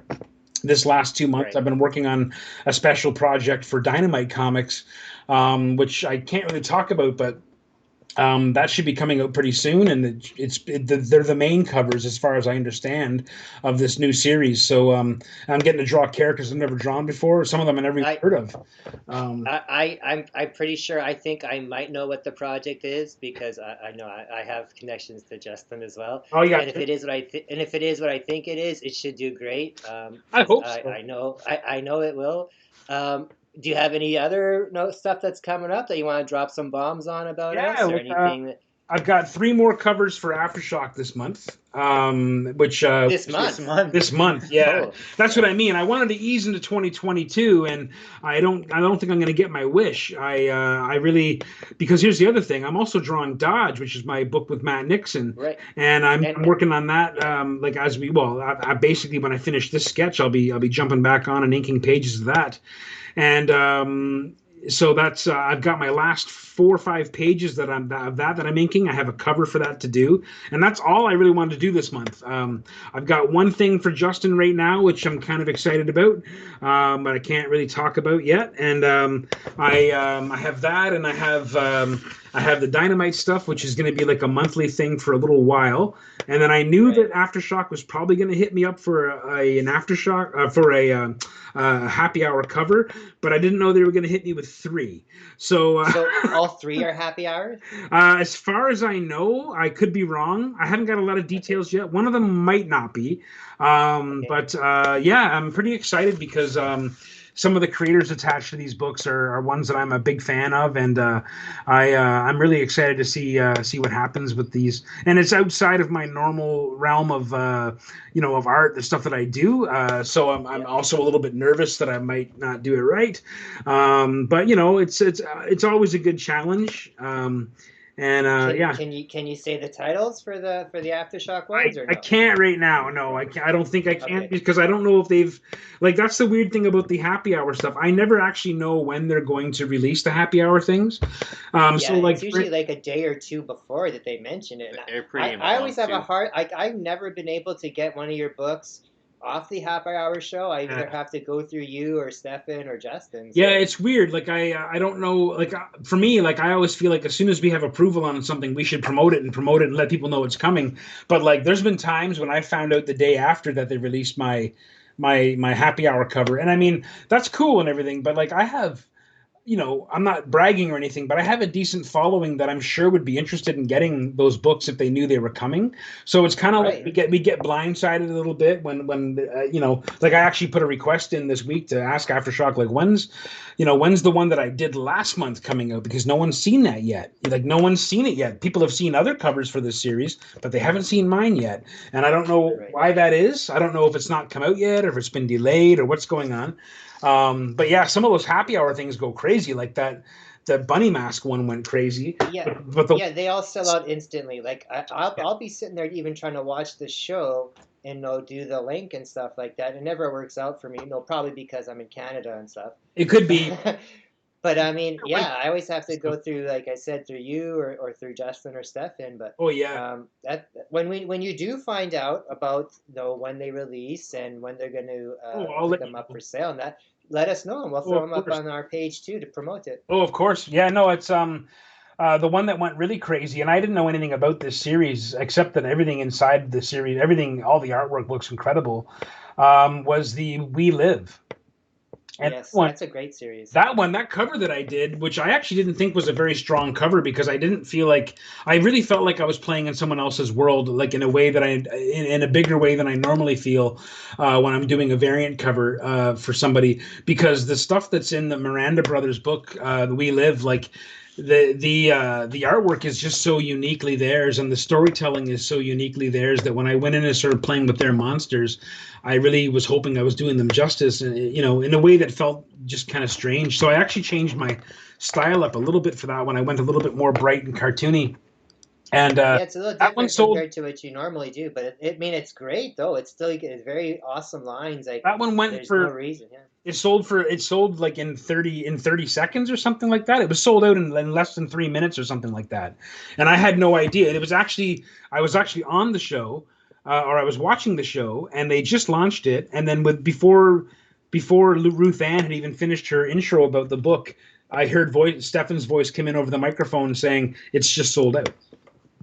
this last 2 months, I've been working on a special project for Dynamite Comics, which I can't really talk about, but that should be coming out pretty soon, and they're the main covers, as far as I understand, of this new series. So I'm getting to draw characters I've never drawn before. Some of them I never even heard of. I'm pretty sure. I think I might know what the project is, because I know I have connections to Justin as well. Oh yeah. And if it is what I think it is, it should do great. I hope so. I know it will. Do you have any other stuff that's coming up that you want to drop some bombs on about us, or anything? I've got 3 more covers for Aftershock this month. This month, yeah. Oh. That's what I mean. I wanted to ease into 2022, and I don't think I'm going to get my wish. I really, because here's the other thing. I'm also drawing Dodge, which is my book with Matt Nixon, right? And I'm working on that. I basically, when I finish this sketch, I'll be jumping back on and inking pages of that. And so that's I've got my last 4 or 5 pages that I'm inking. I have a cover for that to do, and that's all I really wanted to do this month. I've got one thing for Justin right now, which I'm kind of excited about, but I can't really talk about yet. And I have that, and I have the Dynamite stuff, which is going to be like a monthly thing for a little while. And then I knew that Aftershock was probably going to hit me up for an Aftershock for a happy hour cover, but I didn't know they were going to hit me with 3. So all 3 are happy hours? As far as I know, I could be wrong. I haven't got a lot of details yet. One of them might not be. But yeah, I'm pretty excited, because some of the creators attached to these books are ones that I'm a big fan of, and I'm really excited to see what happens with these. And it's outside of my normal realm of of art, the stuff that I do. So I'm also a little bit nervous that I might not do it right. But it's always a good challenge. And yeah. Can you say the titles for the Aftershock ones or I no? can't right now. No, I can't. I don't think I can Okay. because I don't know if they've like that's the weird thing about the happy hour stuff. I never actually know when they're going to release the happy hour things. So Yeah, like it's usually like a day or two before that they mention it. And They're pretty I always have a impromptu. hard like I've never been able to get one of your books off the Happy Hour show. I either uh, have to go through you or Stefan or Justin. yeah, So it's weird. Like I don't know. Like for me, like I always feel like as soon as we have approval on something, we should promote it and let people know it's coming. But like there's been times when I found out the day after that they released my happy hour cover, and I mean that's cool and everything. But like I have I'm not bragging or anything, but I have a decent following that I'm sure would be interested in getting those books if they knew they were coming. So it's kind of like right. we get blindsided a little bit when like I actually put a request in this week to ask Aftershock like when's the one that I did last month coming out because no one's seen that yet. Like no one's seen it yet. People have seen other covers for this series, but they haven't seen mine yet, and I don't know Right. why that is. I don't know if it's not come out yet or if it's been delayed or what's going on. But yeah, some of those happy hour things go crazy, like that. The bunny mask one went crazy. Yeah. But the Yeah, they all sell out instantly. Like I'll be sitting there even trying to watch the show and do the link and stuff like that. It never works out for me. Probably because I'm in Canada and stuff. it could be But I mean, like yeah, I always have to go through, like I said, through you or through Justin or Stefan. But oh yeah. that when you do find out about when they release and when they're going to I'll put let them you up know. for sale, and that let us know, and we'll throw Of them up course. on our page too to promote it. Of course. Yeah, no, it's the one that went really crazy, and I didn't know anything about this series except that everything inside the series, everything, all the artwork looks incredible. Was the We Live. And Yes, that's a great series. that cover that I did, which I actually didn't think was a very strong cover because I didn't feel like I really felt like I was playing in someone else's world, like in a way that in a bigger way than I normally feel when I'm doing a variant cover for somebody. Because the stuff that's in the Miranda Brothers book, We Live, like the artwork is just so uniquely theirs, and the storytelling is so uniquely theirs that when I went in and started playing with their monsters, I really was hoping I was doing them justice, in a way that felt just kind of strange. So I actually changed my style up a little bit for that one. I went a little bit more bright and cartoony, and Yeah, it's a little that one different sold. compared to what you normally do, but I mean, it's great though. It's still it's very awesome lines. Like That one went there's no for. reason. Yeah. It sold like in 30 seconds or something like that. It was sold out in less than 3 minutes or something like that, and I had no idea. And I was actually on the show, or I was watching the show, and they just launched it. And then before Ruth Ann had even finished her intro about the book, I heard Stefan's voice come in over the microphone saying it's just sold out.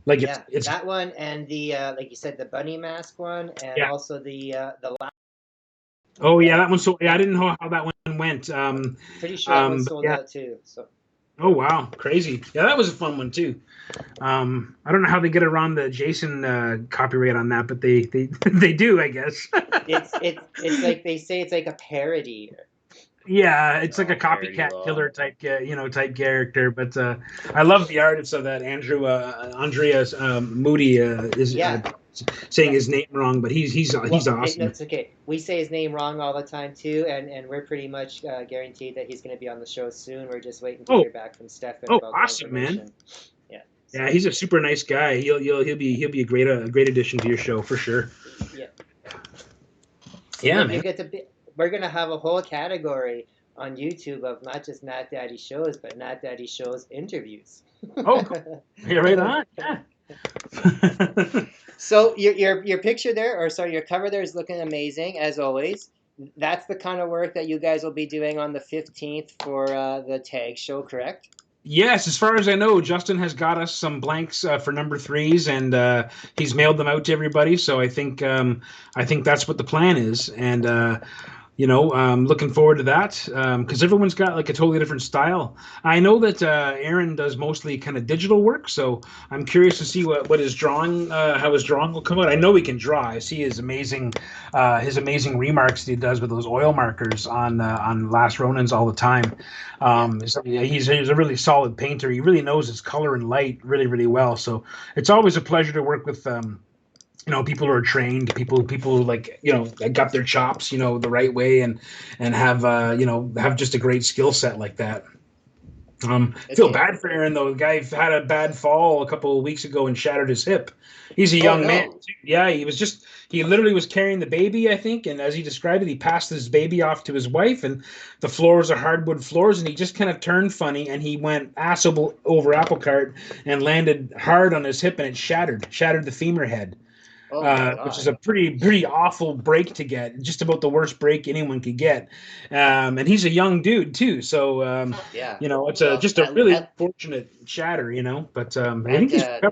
Like Yeah, it's that one and the like you said, the bunny mask one, and yeah. also the last. Oh yeah, Yeah, that one. So yeah, I didn't know how that one went. pretty sure that one But sold yeah. out too. So Oh wow, crazy! Yeah, that was a fun one too. I don't know how they get around the Jason copyright on that, but they they do, I guess. it's like they say it's like a parody. Yeah, it's like a Parody copycat law. killer type, type character. But I love the artist of that Andreas Moody is Yeah, saying yeah. his name wrong, but he's Well, awesome. it's okay. We say his name wrong all the time too, and we're pretty much guaranteed that he's going to be on the show soon. We're just waiting to Oh, hear back from Stefan oh, about awesome, man! confirmation. Yeah. Yeah, So he's a super nice guy. He'll be a great addition to your show for sure. yeah. So Yeah, you man. get to be. We're going to have a whole category on YouTube of not just Nat Daddy shows, but Nat Daddy shows interviews. Oh, cool. Yeah, right on. Yeah. So your picture there, or sorry, your cover there is looking amazing as always. That's the kind of work that you guys will be doing on the 15th for the tag show, correct? Yes, as far as I know, Justin has got us some blanks for number threes, and he's mailed them out to everybody. So I think that's what the plan is, and looking forward to that because everyone's got like a totally different style. I know that Aaron does mostly kind of digital work, so I'm curious to see what his drawing, how his drawing will come out. I know he can draw. I see his amazing remarks that he does with those oil markers on Last Ronins all the time. So, yeah, he's a really solid painter. He really knows his color and light really, really well. So it's always a pleasure to work with people who are trained, people who like got their chops the right way and have have just a great skill set like that. Feel Okay. bad for Aaron though. The guy had a bad fall a couple of weeks ago and shattered his hip. He's a Oh young man no. too. Yeah, he literally was carrying the baby, I think, and as he described it, he passed his baby off to his wife, and the floors are hardwood floors, and he just kind of turned funny, and he went ass over apple cart and landed hard on his hip, and it shattered the femur head. Oh my Which is God. a pretty awful break to get, just about the worst break anyone could get. And he's a young dude too, so Yeah. it's Well, just a really fortunate shatter, But I think and he's no,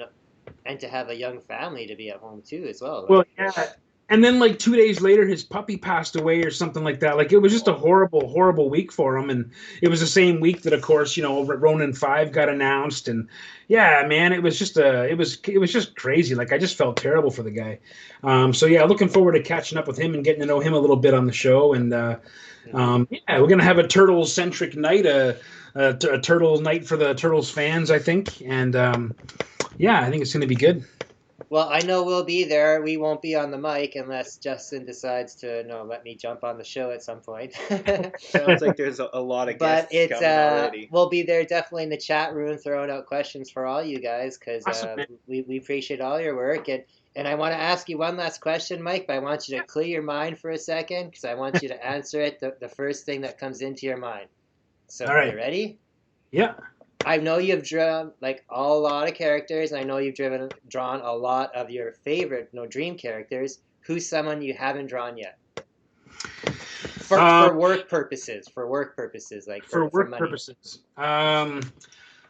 and to have a young family to be at home too as well. well, Like, yeah. And then like 2 days later, his puppy passed away or something like that. Like it was just a horrible week for him. And it was the same week that, of course, Ronin 5 got announced. And yeah, man, it was just just crazy. Like I just felt terrible for the guy. So yeah, looking forward to catching up with him and getting to know him a little bit on the show. And yeah, we're gonna have a Turtles centric night, a Turtles night for the Turtles fans, I think. And yeah, I think it's gonna be good. well, I know we'll be there. We won't be on the mic unless Justin decides to let me jump on the show at some point. Sounds like there's a lot of But guests coming already. we'll be there definitely in the chat room throwing out questions for all you guys because Awesome, man. we appreciate all your work. And I want to ask you one last question, Mike, but I want you to clear your mind for a second because I want you to answer it the first thing that comes into your mind. So, All right. you ready? Yeah. I know you've drawn like a lot of characters, and I know you've drawn a lot of your favorite dream characters. Who's someone you haven't drawn yet? For work purposes, like for work money. purposes.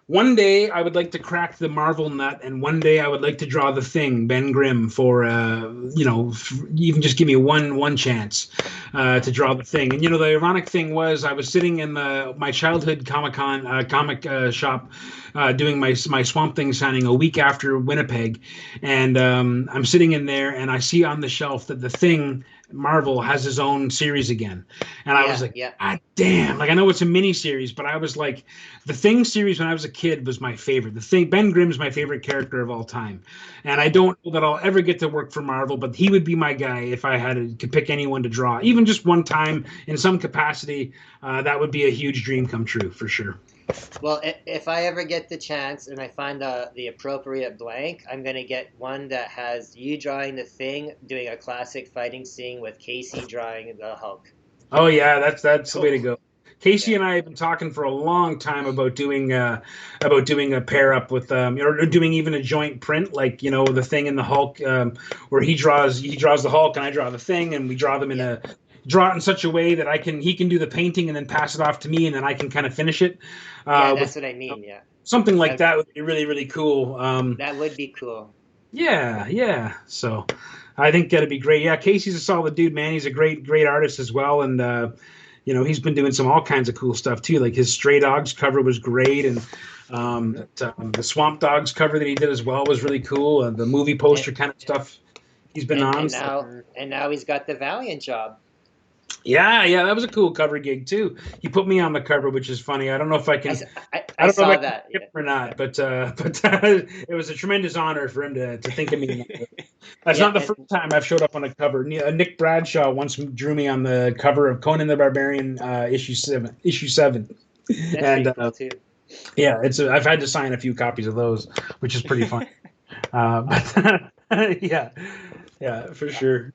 One day I would like to crack the Marvel nut, and one day I would like to draw the Thing, Ben Grimm, for even just give me one chance to draw the Thing. And the ironic thing was I was sitting in my childhood comic shop doing my Swamp Thing signing a week after Winnipeg, and I'm sitting in there and I see on the shelf that the Thing Marvel has his own series again, and I was like, God damn! Like I know it's a mini series, but I was like, the Thing series when I was a kid was my favorite. The Thing, Ben Grimm's my favorite character of all time, and I don't know that I'll ever get to work for Marvel, but he would be my guy if I could pick anyone to draw, even just one time in some capacity. That would be a huge dream come true for sure. Well, if I ever get the chance and I find the appropriate blank, I'm going to get one that has you drawing the Thing, doing a classic fighting scene with Casey drawing the Hulk. Oh yeah, that's the way to go. Casey and I have been talking for a long time about doing a pair up with or doing even a joint print, like the Thing and the Hulk, where he draws the Hulk and I draw the Thing, and we draw them draw it in such a way that he can do the painting and then pass it off to me, and then I can kind of finish it. That's what I mean. Yeah, something like that would be really, really cool. That would be cool. Yeah. So I think that'd be great. Yeah, Casey's a solid dude, man. He's a great artist as well, and he's been doing all kinds of cool stuff too. Like his Stray Dogs cover was great, and the Swamp Dogs cover that he did as well was really cool. And the movie poster kind of stuff he's been on. And now he's got the Valiant job. Yeah, that was a cool cover gig too. He put me on the cover, which is funny. I don't know if I can. I saw that or not, but it was a tremendous honor for him to think of me. That's not the first time I've showed up on a cover. Nick Bradshaw once drew me on the cover of Conan the Barbarian issue 7. That's cool too. Yeah, I've had to sign a few copies of those, which is pretty fun. But yeah, for sure.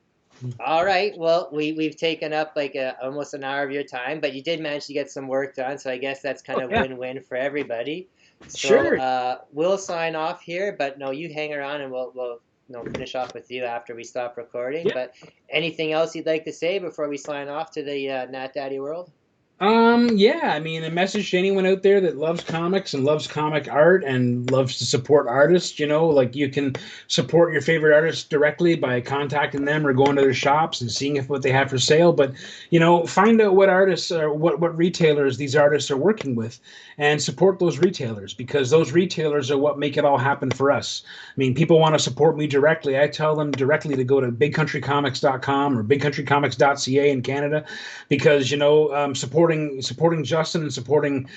All right. Well, we've taken up like almost an hour of your time, but you did manage to get some work done, so I guess that's kind of win-win for everybody. So, sure. We'll sign off here, but no, you hang around and we'll finish off with you after we stop recording. Yeah. But anything else you'd like to say before we sign off to the Nat Daddy world? Yeah, I mean, a message to anyone out there that loves comics and loves comic art and loves to support artists, like you can support your favorite artists directly by contacting them or going to their shops and seeing what they have for sale. But, find out what artists or what retailers these artists are working with and support those retailers, because those retailers are what make it all happen for us. I mean, people want to support me directly. I tell them directly to go to bigcountrycomics.com or bigcountrycomics.ca in Canada, because, support supporting Justin and supporting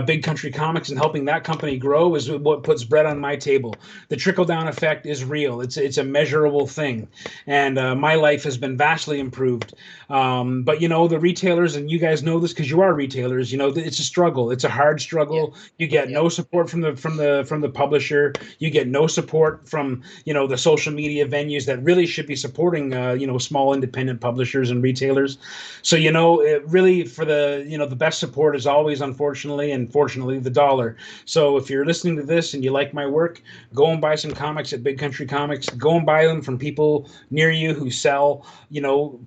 Big Country Comics and helping that company grow is what puts bread on my table. The trickle down effect is real. It's a measurable thing, and my life has been vastly improved. But the retailers, and you guys know this because you are retailers. It's a struggle. It's a hard struggle. Yeah. You get no support from the publisher. You get no support from the social media venues that really should be supporting small independent publishers and retailers. So it really, for the best support is always, unfortunately and fortunately, the dollar. So if you're listening to this and you like my work, go and buy some comics at Big Country Comics. Go and buy them from people near you who sell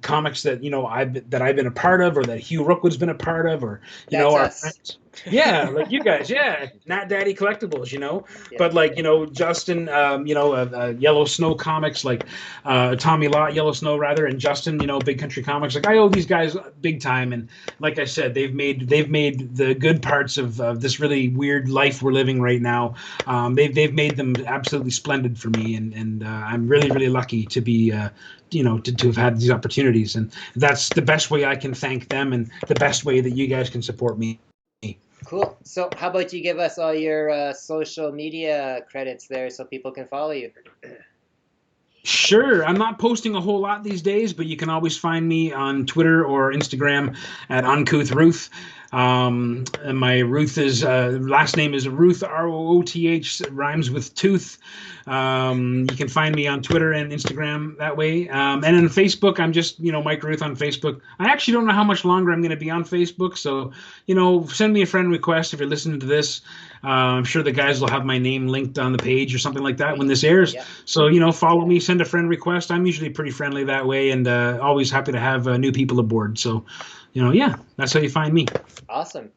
comics that I've been a part of, or that Hugh Rookwood's been a part of, or our friends. Yeah, like you guys, Nat Daddy Collectibles, but like Justin, Yellow Snow Comics, like Tommy Lott, Yellow Snow rather, and Justin, Big Country Comics. Like I owe these guys big time, and like I said, they've made the good parts of this really weird life we're living right now. They've made them absolutely splendid for me, and I'm really, really lucky to be. To have had these opportunities, and that's the best way I can thank them, and the best way that you guys can support me. Cool. So how about you give us all your social media credits there so people can follow you? Sure. I'm not posting a whole lot these days, but you can always find me on Twitter or Instagram at Uncouth Rooth. And my Rooth is last name is Rooth, Rooth, rhymes with tooth. You can find me on Twitter and Instagram that way. And on Facebook, I'm just Mike Rooth on Facebook. I actually don't know how much longer I'm going to be on Facebook, so send me a friend request if you're listening to this. I'm sure the guys will have my name linked on the page or something like that when this airs. Yeah. So follow me, send a friend request. I'm usually pretty friendly that way, and always happy to have new people aboard. So. That's how you find me. Awesome.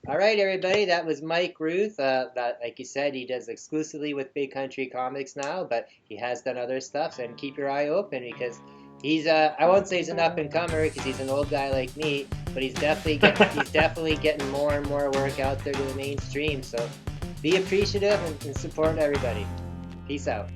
All right, everybody. That was Mike Rooth. That, like you said, he does exclusively with Big Country Comics now, but he has done other stuff. And keep your eye open because he's I won't say he's an up and comer because he's an old guy like me, but he's definitely getting more and more work out there to the mainstream. So be appreciative and support everybody. Peace out.